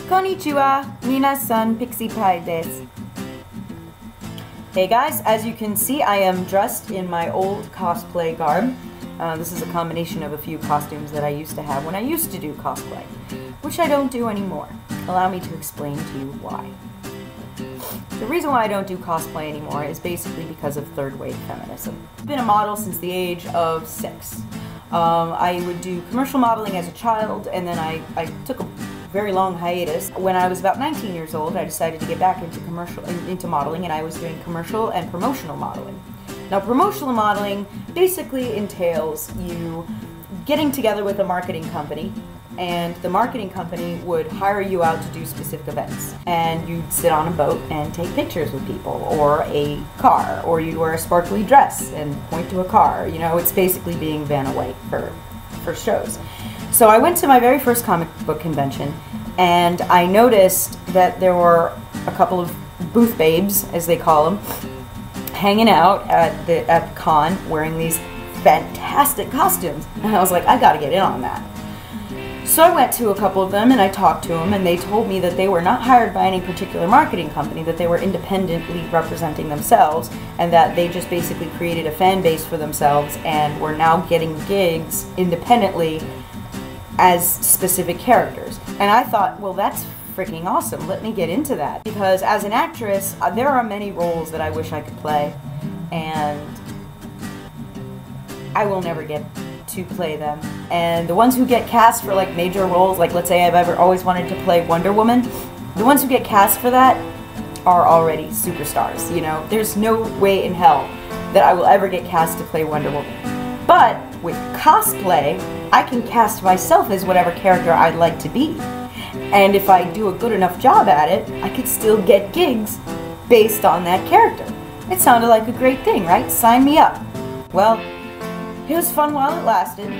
Konnichiwa, minasan pixie pie desu. Hey guys, as you can see, I am dressed in my old cosplay garb. This is a combination of a few costumes that I used to have when I used to do cosplay, which I don't do anymore. Allow me to explain to you why. The reason why I don't do cosplay anymore is basically because of third-wave feminism. I've been a model since the age of 6. I would do commercial modeling as a child, and then I took a very long hiatus. When I was about 19 years old, I decided to get back into modeling, and I was doing commercial and promotional modeling. Now, promotional modeling basically entails you getting together with a marketing company, and the marketing company would hire you out to do specific events. And you'd sit on a boat and take pictures with people, or a car, or you'd wear a sparkly dress and point to a car. You know, it's basically being Vanna White for shows. So I went to my very first comic book convention, and I noticed that there were a couple of booth babes, as they call them, hanging out at the con wearing these fantastic costumes. And I was like, I gotta get in on that. So I went to a couple of them and I talked to them, and they told me that they were not hired by any particular marketing company, that they were independently representing themselves, and that they just basically created a fan base for themselves and were now getting gigs independently as specific characters. And I thought, well, that's freaking awesome. Let me get into that. Because as an actress, there are many roles that I wish I could play, and I will never get to play them. And the ones who get cast for like major roles, like let's say I've always wanted to play Wonder Woman, the ones who get cast for that are already superstars, you know? There's no way in hell that I will ever get cast to play Wonder Woman. But with cosplay, I can cast myself as whatever character I'd like to be. And if I do a good enough job at it, I could still get gigs based on that character. It sounded like a great thing, right? Sign me up. Well, it was fun while it lasted.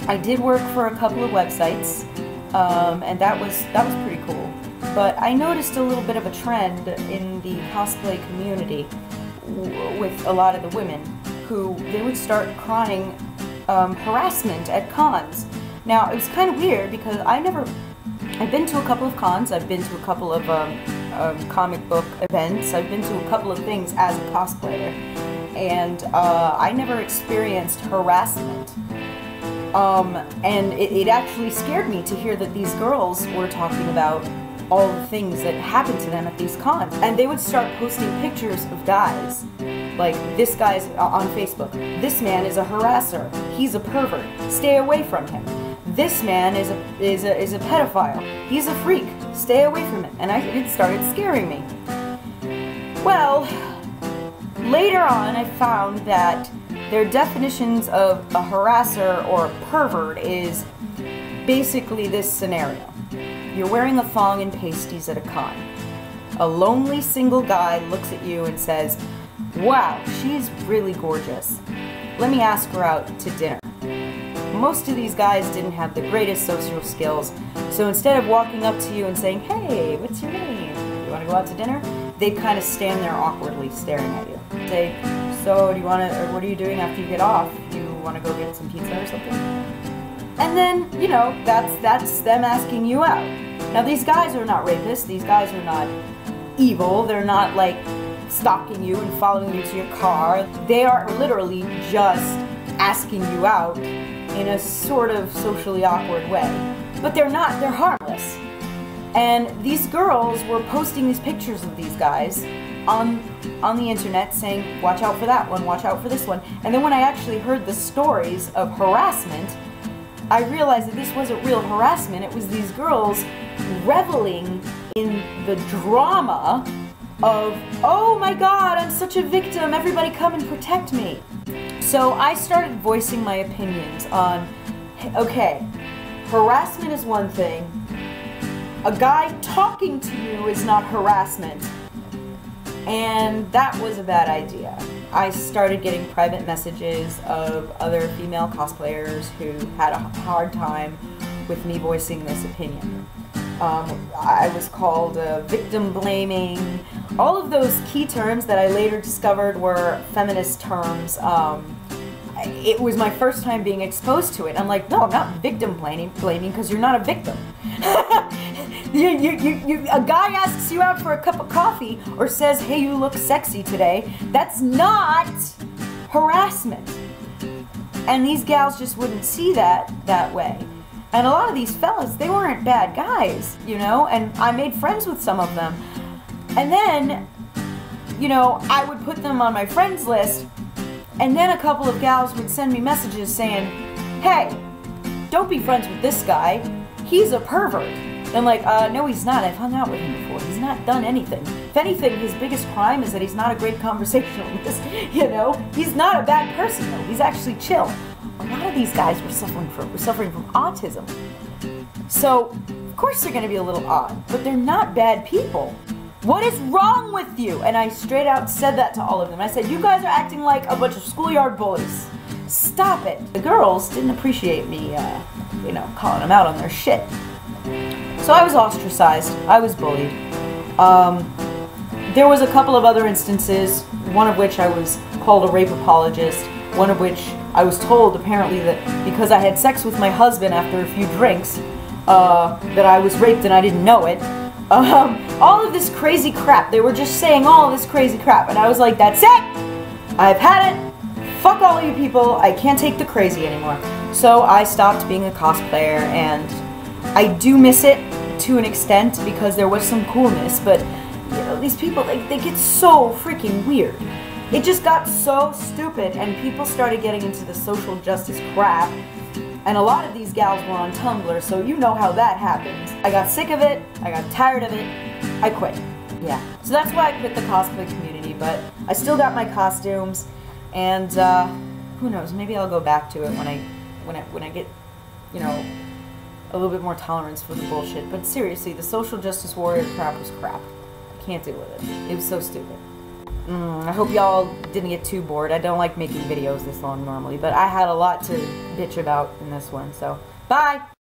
I did work for a couple of websites, and that was pretty cool. But I noticed a little bit of a trend in the cosplay community with a lot of the women who they would start crying harassment at cons. Now, it was kind of weird because I've been to a couple of cons, I've been to a couple of comic book events, I've been to a couple of things as a cosplayer, and I never experienced harassment. And it actually scared me to hear that these girls were talking about all the things that happened to them at these cons. And they would start posting pictures of guys. Like, this guy's on Facebook. This man is a harasser. He's a pervert. Stay away from him. This man is a pedophile. He's a freak. Stay away from him. And it started scaring me. Well, later on I found that their definitions of a harasser or a pervert is basically this scenario. You're wearing a thong and pasties at a con. A lonely single guy looks at you and says, "Wow, she's really gorgeous. Let me ask her out to dinner." Most of these guys didn't have the greatest social skills, so instead of walking up to you and saying, "Hey, what's your name? You want to go out to dinner?" they'd kind of stand there awkwardly staring at you. Say, "So, what are you doing after you get off? You want to go get some pizza or something?" And then, you know, that's them asking you out. Now, these guys are not rapists. These guys are not evil. They're not, like, stalking you and following you to your car. They are literally just asking you out in a sort of socially awkward way. But they're not. They're harmless. And these girls were posting these pictures of these guys on the internet saying, "Watch out for that one, watch out for this one." And then when I actually heard the stories of harassment, I realized that this wasn't real harassment. It was these girls reveling in the drama of, "Oh my God, I'm such a victim, everybody come and protect me." So I started voicing my opinions on, okay, harassment is one thing, a guy talking to you is not harassment, and that was a bad idea. I started getting private messages of other female cosplayers who had a hard time with me voicing this opinion. I was called victim blaming, all of those key terms that I later discovered were feminist terms. It was my first time being exposed to it. I'm like, no, I'm not victim blaming because you're not a victim. A guy asks you out for a cup of coffee or says, hey, you look sexy today. That's not harassment. And these gals just wouldn't see that way. And a lot of these fellas, they weren't bad guys, you know, and I made friends with some of them. And then, you know, I would put them on my friends list, and then a couple of gals would send me messages saying, hey, don't be friends with this guy. He's a pervert. And I'm like, no he's not. I've hung out with him before. He's not done anything. If anything, his biggest crime is that he's not a great conversationalist, you know? He's not a bad person, though. He's actually chill. A lot of these guys were suffering from autism. So, of course they're going to be a little odd, but they're not bad people. What is wrong with you? And I straight out said that to all of them. I said, you guys are acting like a bunch of schoolyard bullies. Stop it. The girls didn't appreciate me, you know, calling them out on their shit. So I was ostracized. I was bullied. There was a couple of other instances, one of which I was called a rape apologist, one of which I was told apparently that because I had sex with my husband after a few drinks, that I was raped and I didn't know it. All of this crazy crap. They were just saying all of this crazy crap, and I was like, that's it! I've had it! Fuck all you people, I can't take the crazy anymore. So I stopped being a cosplayer, and I do miss it to an extent because there was some coolness, but you know, these people, they get so freaking weird. It just got so stupid, and people started getting into the social justice crap, and a lot of these gals were on Tumblr, so you know how that happens. I got sick of it, I got tired of it, I quit. Yeah, so that's why I quit the cosplay community, but I still got my costumes, and who knows, maybe I'll go back to it when I get, you know, a little bit more tolerance for the bullshit. But seriously, the social justice warrior crap was crap. I can't deal with it. It was so stupid. I hope y'all didn't get too bored. I don't like making videos this long normally, but I had a lot to bitch about in this one, so bye!